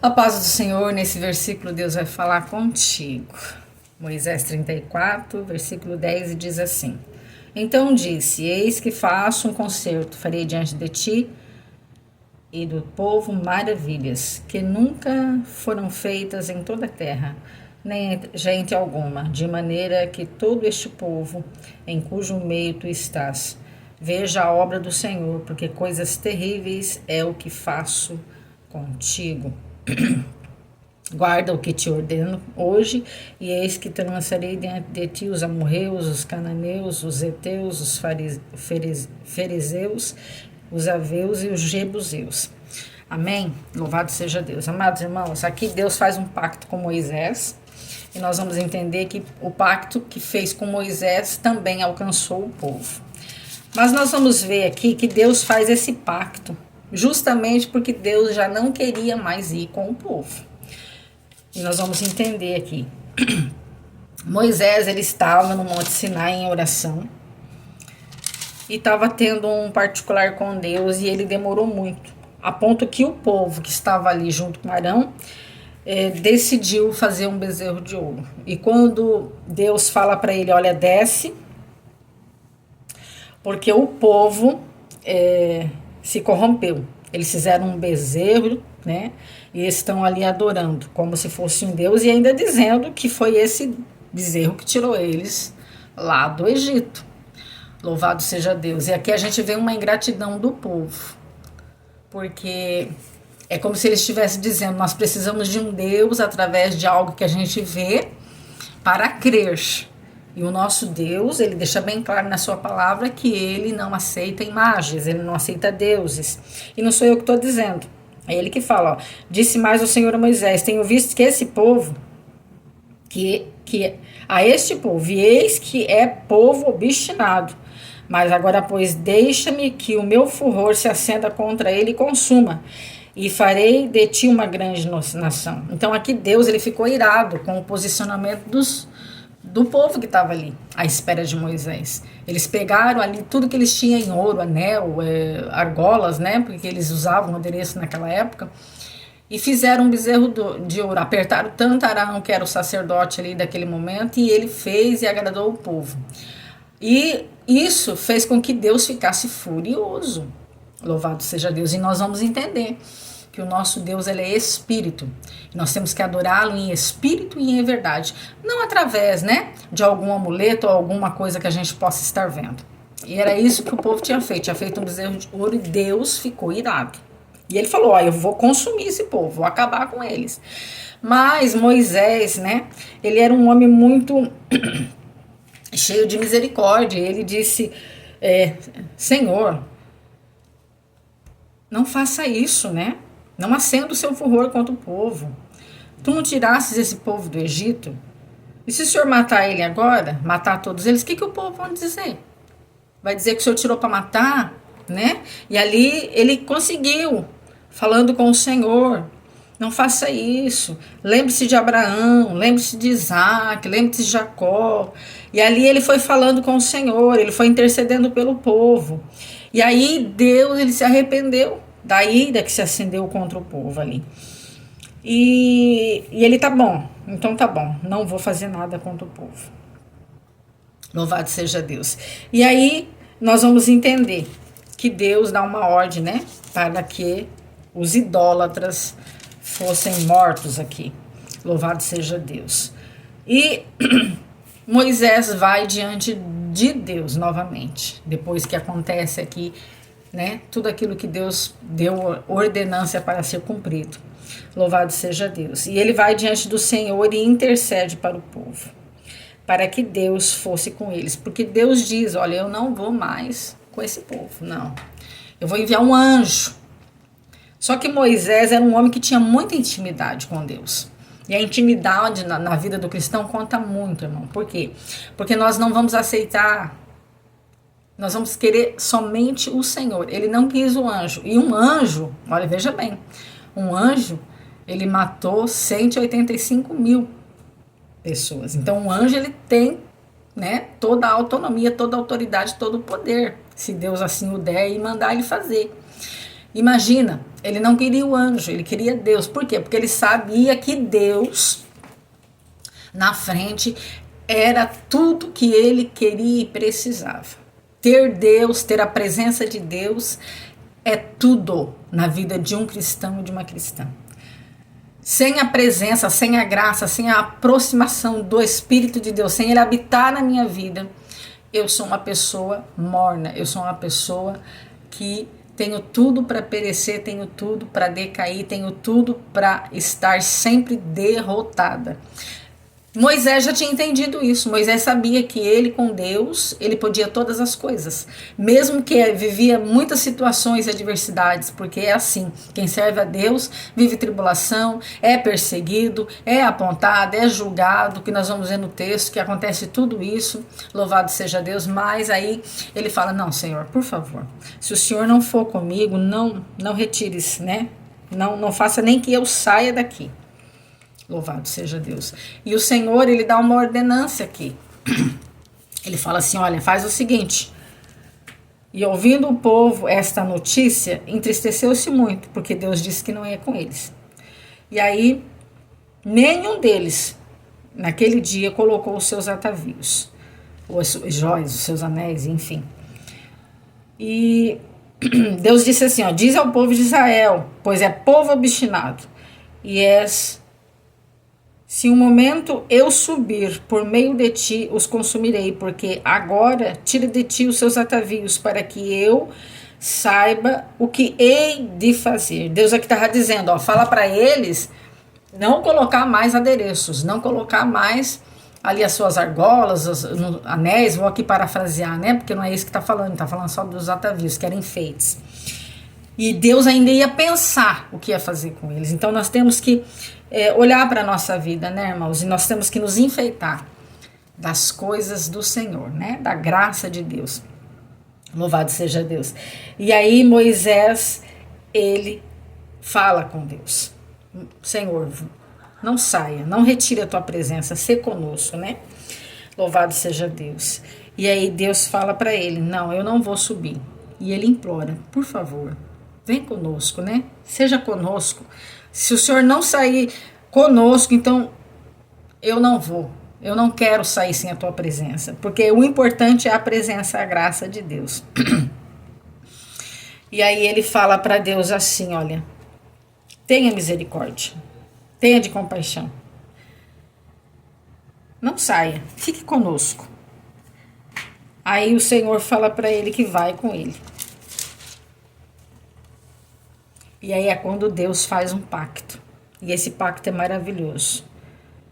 A paz do Senhor, nesse versículo, Deus vai falar contigo. Moisés 34, versículo 10, e diz assim: Então disse: Eis que faço um concerto, farei diante de ti e do povo maravilhas, que nunca foram feitas em toda a terra, nem gente alguma, de maneira que todo este povo, em cujo meio tu estás, veja a obra do Senhor, porque coisas terríveis é o que faço contigo. Guarda o que te ordeno hoje, e eis que te lançarei diante de ti os amorreus, os cananeus, os heteus, os fariseus, os aveus e os jebuseus. Amém? Louvado seja Deus. Amados irmãos, aqui Deus faz um pacto com Moisés, e nós vamos entender que o pacto que fez com Moisés também alcançou o povo. Mas nós vamos ver aqui que Deus faz esse pacto justamente porque Deus já não queria mais ir com o povo. E nós vamos entender aqui. Moisés, ele estava no Monte Sinai em oração e estava tendo um particular com Deus, e ele demorou muito, a ponto que o povo que estava ali junto com Arão decidiu fazer um bezerro de ouro. E quando Deus fala para ele, olha, desce, porque o povo se corrompeu. Eles fizeram um bezerro, né? E estão ali adorando, como se fosse um Deus, e ainda dizendo que foi esse bezerro que tirou eles lá do Egito. Louvado seja Deus. E aqui a gente vê uma ingratidão do povo, porque é como se ele estivesse dizendo, nós precisamos de um Deus através de algo que a gente vê para crer. E o nosso Deus, ele deixa bem claro na sua palavra que ele não aceita imagens, ele não aceita deuses. E não sou eu que estou dizendo. É ele que fala, ó, disse mais o Senhor a Moisés, tenho visto que esse povo, que a este povo, e eis que é povo obstinado, mas agora, pois, deixa-me que o meu furor se acenda contra ele e consuma, e farei de ti uma grande nação. Então aqui Deus, ele ficou irado com o posicionamento do povo que estava ali, à espera de Moisés. Eles pegaram ali tudo que eles tinham em ouro, anel, argolas, né? Porque eles usavam adereço naquela época. E fizeram um bezerro de ouro. Apertaram tanto Arão, que era o sacerdote ali daquele momento, e ele fez e agradou o povo. E isso fez com que Deus ficasse furioso. Louvado seja Deus. E nós vamos entender que o nosso Deus, ele é espírito. E nós temos que adorá-lo em espírito e em verdade. Não através, né, de algum amuleto ou alguma coisa que a gente possa estar vendo. E era isso que o povo tinha feito. Tinha feito um bezerro de ouro e Deus ficou irado. E ele falou, ó, eu vou consumir esse povo, vou acabar com eles. Mas Moisés, né, ele era um homem muito cheio de misericórdia. Ele disse, Senhor, não faça isso, né? Não acenda o seu furor contra o povo. Tu não tirasses esse povo do Egito? E se o Senhor matar ele agora, matar todos eles, o que o povo vai dizer? Vai dizer que o Senhor tirou para matar, né? E ali ele conseguiu, falando com o Senhor. Não faça isso. Lembre-se de Abraão, lembre-se de Isaac, lembre-se de Jacó. E ali ele foi falando com o Senhor, ele foi intercedendo pelo povo. E aí Deus, ele se arrependeu da ira que se acendeu contra o povo ali. E ele tá bom, então tá bom, não vou fazer nada contra o povo. Louvado seja Deus. E aí nós vamos entender que Deus dá uma ordem, né, para que os idólatras fossem mortos aqui. Louvado seja Deus. E Moisés vai diante de Deus novamente, depois que acontece aqui, né, tudo aquilo que Deus deu ordenância para ser cumprido. Louvado seja Deus. E ele vai diante do Senhor e intercede para o povo, para que Deus fosse com eles. Porque Deus diz, olha, eu não vou mais com esse povo, não. Eu vou enviar um anjo. Só que Moisés era um homem que tinha muita intimidade com Deus. E a intimidade na vida do cristão conta muito, irmão. Por quê? Porque nós não vamos aceitar, nós vamos querer somente o Senhor. Ele não quis o anjo. E um anjo, olha, veja bem, um anjo, ele matou 185 mil pessoas. Então, um anjo, ele tem, né, toda a autonomia, toda a autoridade, todo o poder, se Deus assim o der e mandar ele fazer. Imagina, ele não queria o anjo, ele queria Deus. Por quê? Porque ele sabia que Deus, na frente, era tudo que ele queria e precisava. Ter Deus, ter a presença de Deus é tudo na vida de um cristão e de uma cristã. Sem a presença, sem a graça, sem a aproximação do Espírito de Deus, sem ele habitar na minha vida, eu sou uma pessoa morna, eu sou uma pessoa que tenho tudo para perecer, tenho tudo para decair, tenho tudo para estar sempre derrotada. Moisés já tinha entendido isso. Moisés sabia que ele com Deus, ele podia todas as coisas. Mesmo que vivia muitas situações e adversidades, porque é assim, quem serve a Deus vive tribulação, é perseguido, é apontado, é julgado, que nós vamos ver no texto, que acontece tudo isso, louvado seja Deus. Mas aí ele fala, não, Senhor, por favor, se o Senhor não for comigo, não retire-se, né? Não faça nem que eu saia daqui. Louvado seja Deus. E o Senhor, ele dá uma ordenância aqui. Ele fala assim, olha, faz o seguinte. E ouvindo o povo esta notícia, entristeceu-se muito, porque Deus disse que não ia com eles. E aí, nenhum deles, naquele dia, colocou os seus atavios, os joias, os seus anéis, enfim. E Deus disse assim, ó, diz ao povo de Israel, pois é povo obstinado, e és... Se um momento eu subir por meio de ti, os consumirei, porque agora tira de ti os seus atavios, para que eu saiba o que hei de fazer. Deus aqui estava dizendo, ó, fala para eles não colocar mais adereços, não colocar mais ali as suas argolas, os anéis, vou aqui parafrasear, né? Porque não é isso que está falando só dos atavios, que eram enfeites. E Deus ainda ia pensar o que ia fazer com eles. Então nós temos que olhar para a nossa vida, né, irmãos? E nós temos que nos enfeitar das coisas do Senhor, né? Da graça de Deus. Louvado seja Deus. E aí Moisés, ele fala com Deus. Senhor, não saia, não retire a tua presença, sê conosco, né? Louvado seja Deus. E aí Deus fala para ele, não, eu não vou subir. E ele implora, por favor, vem conosco, né? Seja conosco. Se o Senhor não sair conosco, então eu não vou. Eu não quero sair sem a tua presença. Porque o importante é a presença, a graça de Deus. E aí ele fala para Deus assim, olha, tenha misericórdia, tenha de compaixão. Não saia, fique conosco. Aí o Senhor fala para ele que vai com ele. E aí é quando Deus faz um pacto. E esse pacto é maravilhoso.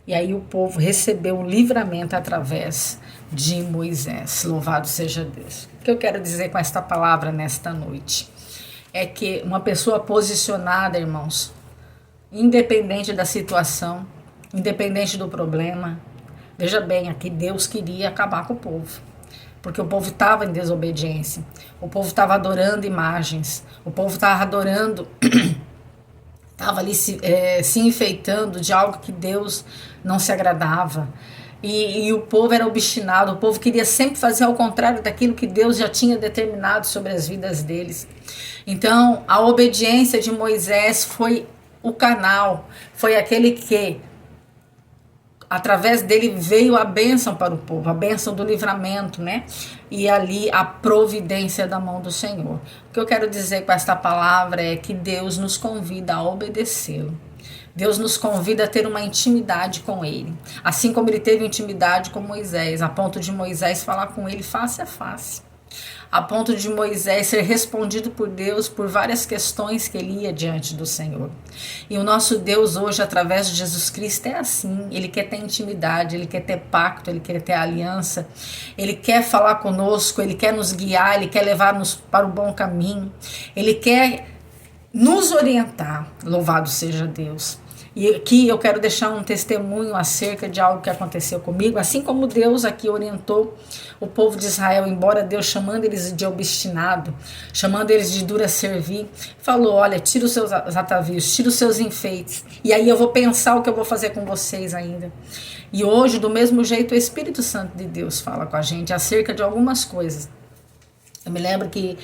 E aí o povo recebeu o livramento através de Moisés. Louvado seja Deus. O que eu quero dizer com esta palavra nesta noite é que uma pessoa posicionada, irmãos, independente da situação, independente do problema, veja bem, aqui Deus queria acabar com o povo. Porque o povo estava em desobediência, o povo estava adorando imagens, o povo estava adorando, estava ali se enfeitando de algo que Deus não se agradava. E o povo era obstinado, o povo queria sempre fazer ao contrário daquilo que Deus já tinha determinado sobre as vidas deles. Então, a obediência de Moisés foi o canal, foi aquele que... Através dele veio a bênção para o povo, a bênção do livramento, né? E ali a providência da mão do Senhor. O que eu quero dizer com esta palavra é que Deus nos convida a obedecê-lo. Deus nos convida a ter uma intimidade com ele. Assim como ele teve intimidade com Moisés, a ponto de Moisés falar com ele face a face. A ponto de Moisés ser respondido por Deus por várias questões que ele ia diante do Senhor. E o nosso Deus hoje, através de Jesus Cristo, é assim. Ele quer ter intimidade, ele quer ter pacto, ele quer ter aliança. Ele quer falar conosco, ele quer nos guiar, ele quer levar-nos para o bom caminho. Ele quer nos orientar. Louvado seja Deus. E aqui eu quero deixar um testemunho acerca de algo que aconteceu comigo, assim como Deus aqui orientou o povo de Israel, embora Deus chamando eles de obstinado, chamando eles de dura servir, falou, olha, tira os seus atavios, tira os seus enfeites, e aí eu vou pensar o que eu vou fazer com vocês ainda. E hoje, do mesmo jeito, o Espírito Santo de Deus fala com a gente acerca de algumas coisas. Eu me lembro que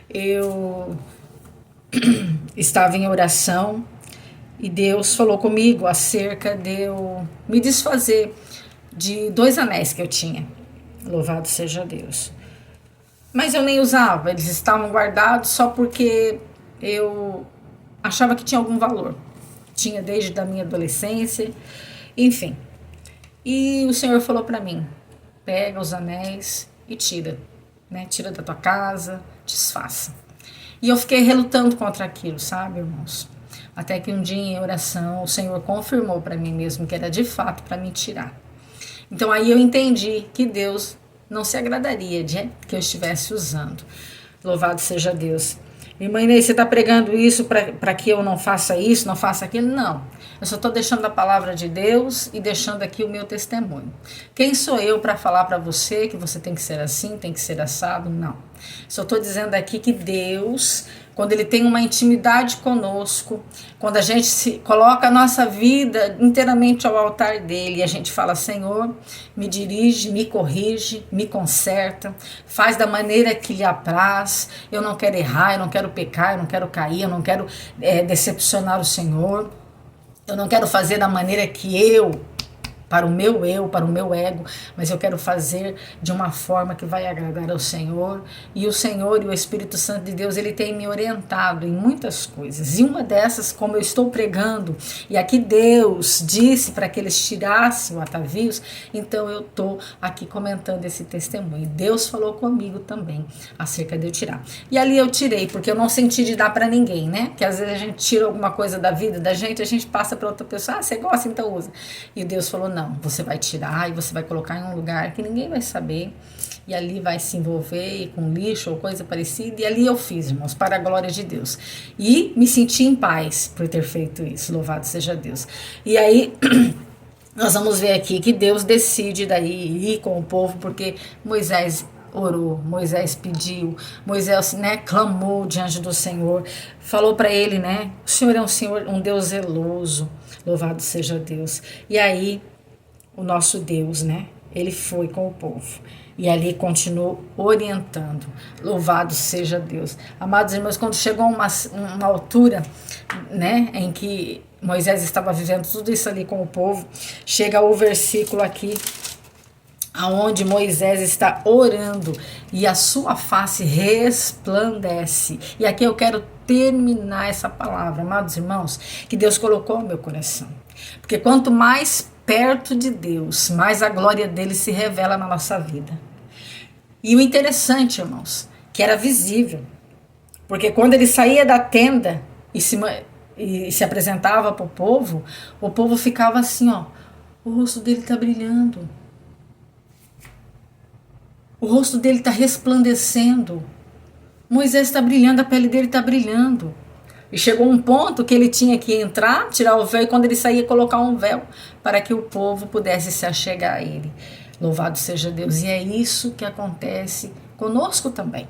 eu estava em oração e Deus falou comigo acerca de eu me desfazer de 2 anéis que eu tinha. Louvado seja Deus. Mas eu nem usava, eles estavam guardados só porque eu achava que tinha algum valor. Tinha desde a minha adolescência, enfim. E o Senhor falou para mim: pega os anéis e tira, né? Tira da tua casa, desfaça. E eu fiquei relutando contra aquilo, sabe, irmãos? Até que um dia em oração o Senhor confirmou para mim mesmo que era de fato para me tirar. Então aí eu entendi que Deus não se agradaria de que eu estivesse usando. Louvado seja Deus. Irmã Inês, você está pregando isso para que eu não faça isso, não faça aquilo? Não. Eu só estou deixando a palavra de Deus e deixando aqui o meu testemunho. Quem sou eu para falar para você que você tem que ser assim, tem que ser assado? Não. Só estou dizendo aqui que Deus, quando Ele tem uma intimidade conosco, quando a gente se coloca a nossa vida inteiramente ao altar dEle, e a gente fala: Senhor, me dirige, me corrige, me conserta, faz da maneira que lhe apraz, eu não quero errar, eu não quero pecar, eu não quero cair, eu não quero decepcionar o Senhor, eu não quero fazer da maneira que para o meu ego, mas eu quero fazer de uma forma que vai agradar ao Senhor. E o Senhor e o Espírito Santo de Deus, Ele tem me orientado em muitas coisas. E uma dessas, como eu estou pregando, e aqui Deus disse para que eles tirassem o atavios, então eu estou aqui comentando esse testemunho. Deus falou comigo também acerca de eu tirar. E ali eu tirei, porque eu não senti de dar para ninguém, né? Porque às vezes a gente tira alguma coisa da vida da gente, a gente passa para outra pessoa: ah, você gosta, então usa. E Deus falou: não, você vai tirar e você vai colocar em um lugar que ninguém vai saber, e ali vai se envolver com lixo ou coisa parecida. E ali eu fiz, irmãos, para a glória de Deus, e me senti em paz por ter feito isso. Louvado seja Deus. E aí nós vamos ver aqui que Deus decide daí ir com o povo, porque Moisés orou, Moisés pediu, Moisés, né, clamou diante do Senhor, falou para ele, né, o Senhor é um Deus zeloso. Louvado seja Deus. E aí o nosso Deus, né, ele foi com o povo e ali continuou orientando. Louvado seja Deus. Amados irmãos, quando chegou uma altura, né, em que Moisés estava vivendo tudo isso ali com o povo, chega o versículo aqui aonde Moisés está orando e a sua face resplandece. E aqui eu quero terminar essa palavra, amados irmãos, que Deus colocou no meu coração. Porque quanto mais perto de Deus, mais a glória dele se revela na nossa vida. E o interessante, irmãos, que era visível. Porque quando ele saía da tenda e se apresentava para o povo ficava assim, ó, o rosto dele está brilhando. O rosto dele está resplandecendo. Moisés está brilhando, a pele dele está brilhando. E chegou um ponto que ele tinha que entrar, tirar o véu, e quando ele saía, colocar um véu para que o povo pudesse se achegar a ele. Louvado seja Deus. E é isso que acontece conosco também.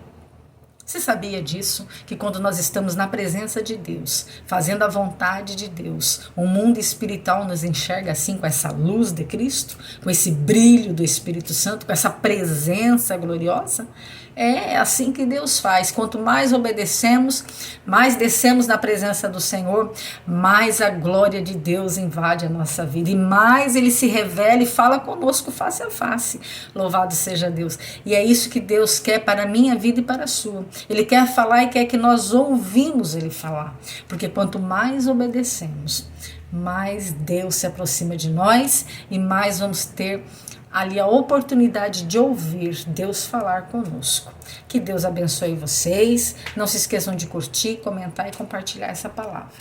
Você sabia disso? Que quando nós estamos na presença de Deus, fazendo a vontade de Deus, o mundo espiritual nos enxerga assim, com essa luz de Cristo, com esse brilho do Espírito Santo, com essa presença gloriosa? É assim que Deus faz. Quanto mais obedecemos, mais descemos na presença do Senhor, mais a glória de Deus invade a nossa vida e mais Ele se revela e fala conosco face a face. Louvado seja Deus. E é isso que Deus quer para a minha vida e para a sua. Ele quer falar e quer que nós ouvimos Ele falar. Porque quanto mais obedecemos, mais Deus se aproxima de nós e mais vamos ter ali a oportunidade de ouvir Deus falar conosco. Que Deus abençoe vocês. Não se esqueçam de curtir, comentar e compartilhar essa palavra.